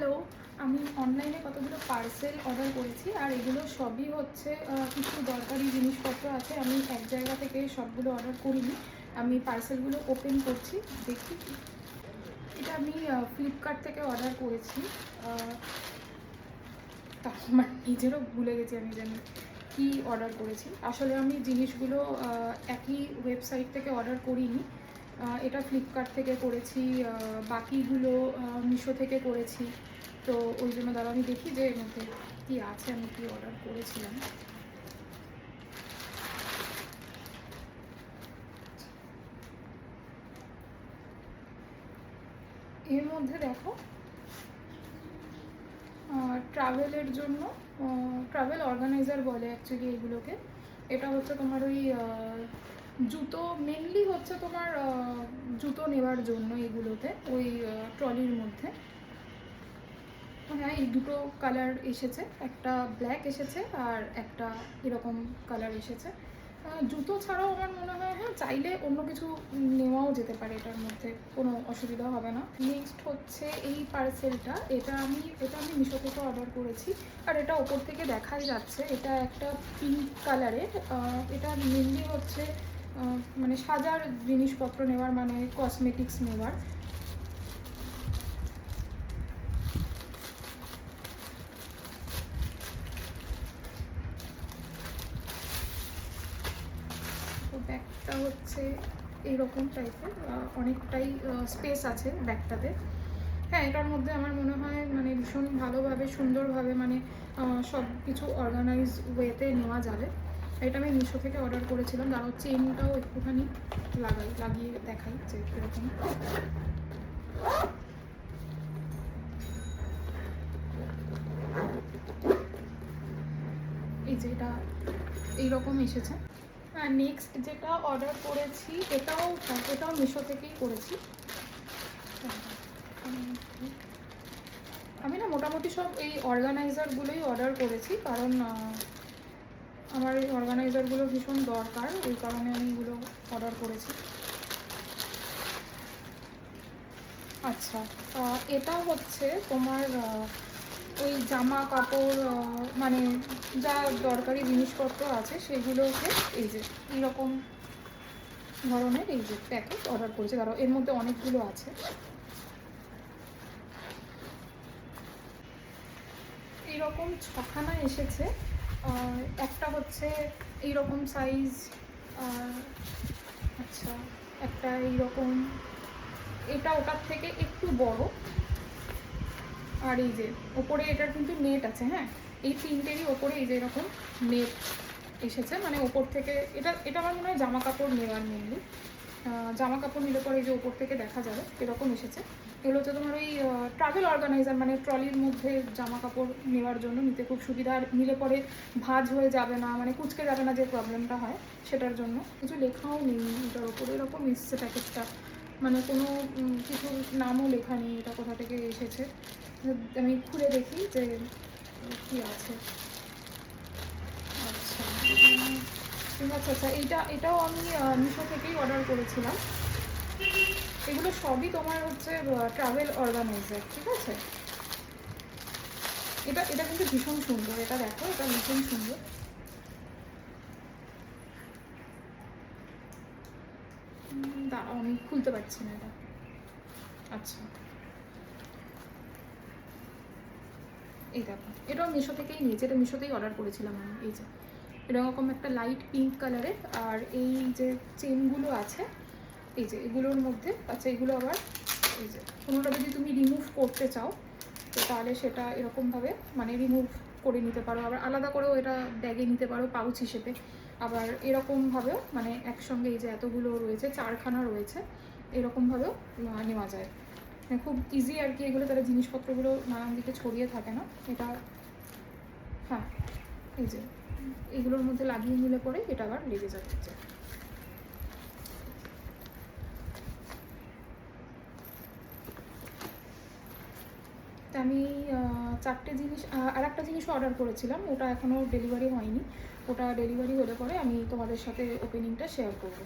Hello, আমি অনলাইনে কতগুলো পার্সেল অর্ডার করেছি আর এগুলো সবই হচ্ছে কিছু দরকারি জিনিসপত্র আছে। আমি এক জায়গা থেকে সবগুলো অর্ডার করিনি। আমি পার্সেলগুলো ওপেন করছি, দেখি। এটা আমি ফ্লিপকার্ট থেকে অর্ডার করেছি। তা আমার নিজেরও ভুলে গেছি আমি জানি কী অর্ডার করেছি। আসলে আমি জিনিসগুলো একই ওয়েবসাইট থেকে অর্ডার করিনি। এটা ফ্লিপকার্ট থেকে করেছি, বাকিগুলো মিশো থেকে করেছি। তো ওই জন্য দাঁড়া আমি দেখি যে এর মধ্যে কী আছে, আমি কী অর্ডার করেছিলাম। এর মধ্যে দেখো ট্রাভেলের জন্য ট্রাভেল অর্গানাইজার বলে অ্যাকচুয়ালি এগুলোকে। এটা হচ্ছে তোমার ওই জুতো, মেনলি হচ্ছে তোমার জুতো নেওয়ার জন্য এগুলোতে, ওই ট্রলির মধ্যে। হ্যাঁ, এই দুটো কালার এসেছে, একটা ব্ল্যাক এসেছে আর একটা এরকম কালার এসেছে। জুতো ছাড়াও আমার মনে হয় হ্যাঁ চাইলে অন্য কিছু নেওয়াও যেতে পারে, এটার মধ্যে কোনো অসুবিধা হবে না। নেক্সট হচ্ছে এই পার্সেলটা, এটা আমি মিশো থেকে অর্ডার করেছি। আর এটা ওপর থেকে দেখাই যাচ্ছে, এটা একটা পিঙ্ক কালারের। এটা মেনলি হচ্ছে মানে সাজার জিনিসপত্র নেওয়ার, মানে কসমেটিক্স নেওয়ার। তো ব্যাগটা হচ্ছে এইরকম টাইপের, অনেকটাই স্পেস আছে ব্যাগটাতে। হ্যাঁ, এটার মধ্যে আমার মনে হয় মানে ভীষণ ভালোভাবে সুন্দরভাবে মানে সব কিছু অর্গানাইজ ওয়েতে নেওয়া যাবে। এটা আমি মিশো থেকে অর্ডার করেছিলাম। দাঁড়াও চেনটাও একটুখানি লাগিয়ে দেখাই যে কীরকম। এই যে এটা এইরকম এসেছে। আর নেক্সট যেটা অর্ডার করেছি এটাও মিশো থেকেই করেছি। আমি না মোটামুটি সব এই অর্গানাইজারগুলোই অর্ডার করেছি, কারণ আমার এই অর্গানাইজারগুলো ভীষণ দরকার, ওই কারণে আমি এগুলো অর্ডার করেছি। আচ্ছা, এটা হচ্ছে তোমার ওই জামা কাপড়, মানে যা দরকারি জিনিসপত্র আছে সেগুলোকে এই যে এইরকম ধরনের এই যে প্যাকেট অর্ডার করেছি। ধরো এর মধ্যে অনেকগুলো আছে। এইরকম 6খানা এসেছে। একটা হচ্ছে এইরকম সাইজ, আচ্ছা একটা এইরকম, এটা ওটার থেকে একটু বড়। আর এই যে ওপরে এটার কিন্তু নেট আছে। হ্যাঁ, এই তিনটেরই ওপরে এই যে এরকম নেট এসেছে, মানে ওপর থেকে এটা আমার মনে হয় জামা কাপড় নেওয়ার, মেনলি জামা কাপড় নিলে পরে এই যে ওপর থেকে দেখা যাবে এরকম এসেছে। এগুলো হচ্ছে তোমার ওই ট্রাভেল অর্গানাইজার, মানে ট্রলির মধ্যে জামা কাপড় নেওয়ার জন্য নিতে খুব সুবিধা। আর নিলে পরে ভাঁজ হয়ে যাবে না, মানে কুঁচকে যাবে না যে প্রবলেমটা হয়, সেটার জন্য। কিছু লেখাও নেই এটার ওপরে, এরকম এসছে প্যাকেটটা, মানে কোনো কিছু নামও লেখা নেই এটা কোথা থেকে এসেছে। আমি খুলে দেখি যে কী আছে। আচ্ছা আচ্ছা আচ্ছা, এটাও আমি মিশো থেকেই অর্ডার করেছিলাম। এগুলো সবই তোমার হচ্ছে ট্রাভেল অর্গানাইজার, ঠিক আছে। এটা কিন্তু ভীষণ সুন্দর, এটা দেখো, এটা ভীষণ সুন্দর। দাঁড়াও আমি খুলতে পারছি না এটা। আচ্ছা, এই দেখো, এটাও মিশো থেকেই নিয়েছি, এটা মিশোতেই অর্ডার করেছিলাম আমি। এই যে এরকম একটা লাইট পিঙ্ক কালারের। আর এই যে চেনগুলো আছে এই যে এগুলোর মধ্যে, আচ্ছা এগুলো আবার এই যে কোনোটা যদি তুমি রিমুভ করতে চাও তো তাহলে সেটা এরকমভাবে মানে রিমুভ করে নিতে পারো, আবার আলাদা করেও এটা ব্যাগে নিতে পারো পাউচ হিসেবে। আবার এরকমভাবেও মানে একসঙ্গে এই যে এতগুলো রয়েছে, 4খানা রয়েছে, এরকমভাবেও নেওয়া যায়। মানে খুব ইজি আর কি এগুলো, তাহলে জিনিসপত্রগুলো নানান দিকে ছড়িয়ে থাকে না। এটা হ্যাঁ, এই যে এগুলোর মধ্যে লাগিয়ে নিলে পরে এটা আবার লেগে যাচ্ছে। আমি 4টে জিনিস, আর একটা জিনিসও অর্ডার করেছিলাম, ওটা এখনও ডেলিভারি হয়নি। ওটা ডেলিভারি হলে পরে আমি তোমাদের সাথে ওপেনিংটা শেয়ার করবো।